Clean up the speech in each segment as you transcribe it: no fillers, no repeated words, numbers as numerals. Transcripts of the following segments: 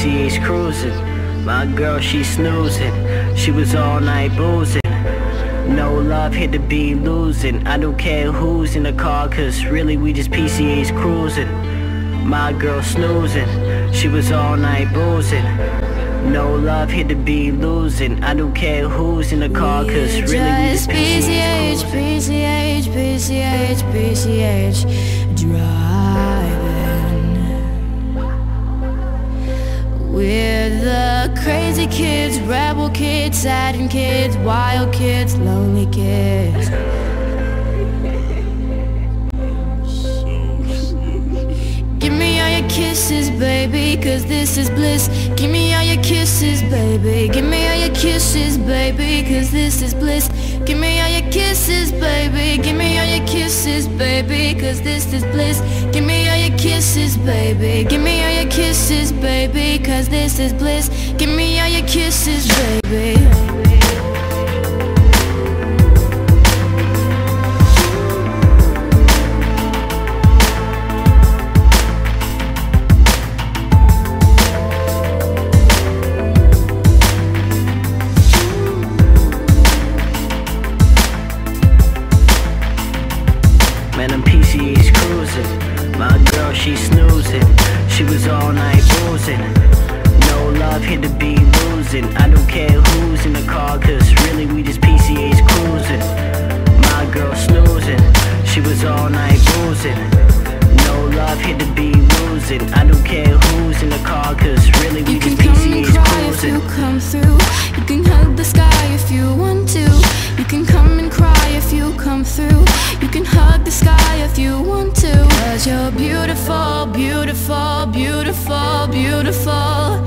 PCH cruising. My girl, she snoozing. She was all night boozing. No love, hit the beat losing. I don't care who's in the car, cause really we just PCH cruising. My girl snoozing. She was all night boozing. No love, hit the beat losing. I don't care who's in the car, cause really we just PCH PCH, PCH, PCH driving. We're the crazy kids, rebel kids, saddened kids, wild kids, lonely kids. Give me all your kisses, baby, cause this is bliss. Give me all your kisses, baby. Give me all your kisses, baby, cause this is bliss. Give me all your kisses, baby. Give me all your kisses, baby, cause this is bliss. Give me all your kisses, baby. Give me all your kisses, baby, cause this is bliss. Give me all your kisses, baby. Man, I'm PCH cruising. My girl, she snoozing. She was all night boozing. No love, hit the beat losing. I don't care who's in the car, cause really we just PCH cruising. My girl snoozing. She was all night boozing. No love, hit the beat losing. I don't care who's in the car, cause really we just PCH cruising. You can come and cry if you come through. You can hug the sky if you want to. You can come and cry if you come through. You can hug the sky if you want to. Cause you're beautiful, beautiful, beautiful, beautiful.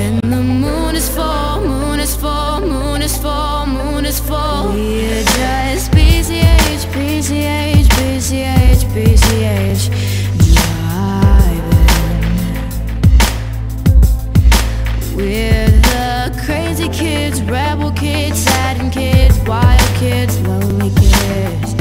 And the moon is full, moon is full, moon is full, moon is full. We're just PCH, PCH, PCH, PCH driving. We're the crazy kids, rebel kids, saddened kids, wild kids, lonely kids.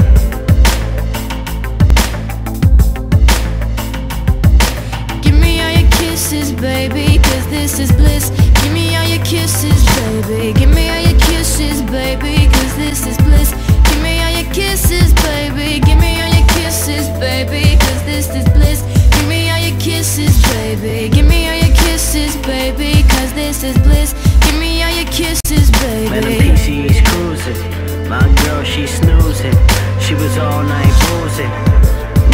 Give me all your kisses, baby, cause this is bliss. Give me all your kisses, baby. Give me all your kisses, baby, cause this is bliss. Give me all your kisses, baby. Give me all your kisses, baby, cause this is bliss. Give me all your kisses, baby. Give me all your kisses, baby, cause this is bliss. Give me all your kisses, baby. Man, I'm PCH cruising. My girl, she snoozing. She was all night boozing.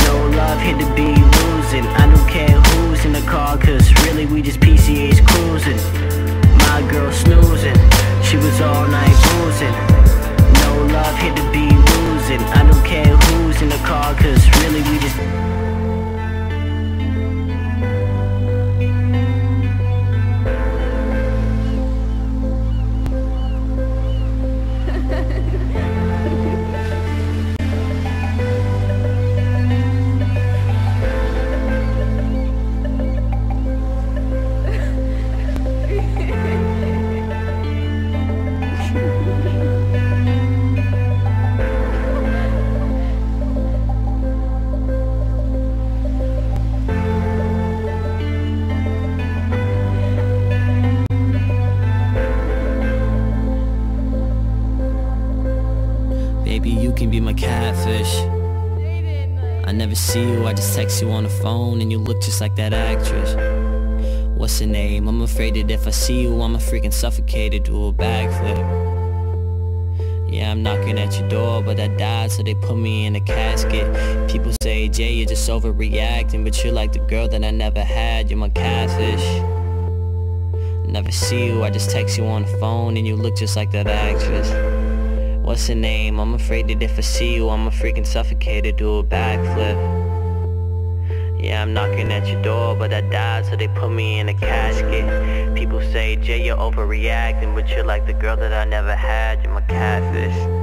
No love, hit the beat losing. I don't care who's in the car, cause really we just PCH cruising. My girl snoozing. She was all night boozing. No love, hit the beat losing. I don't care who's in the car, cause really we just Baby, you can be my catfish. I never see you, I just text you on the phone and you look just like that actress. What's her name? I'm afraid that if I see you, I'ma freaking suffocate or do a backflip. Yeah, I'm knocking at your door, but I died, so they put me in a casket. People say, Jay, you're just overreacting, but you're like the girl that I never had, you're my catfish. Never see you, I just text you on the phone and you look just like that actress. What's her name? I'm afraid that if I see you, I'ma freaking suffocate or do a backflip. Yeah, I'm knocking at your door, but I died, so they put me in a casket. People say, Jay, you're overreacting, but you're like the girl that I never had, you're my catfish.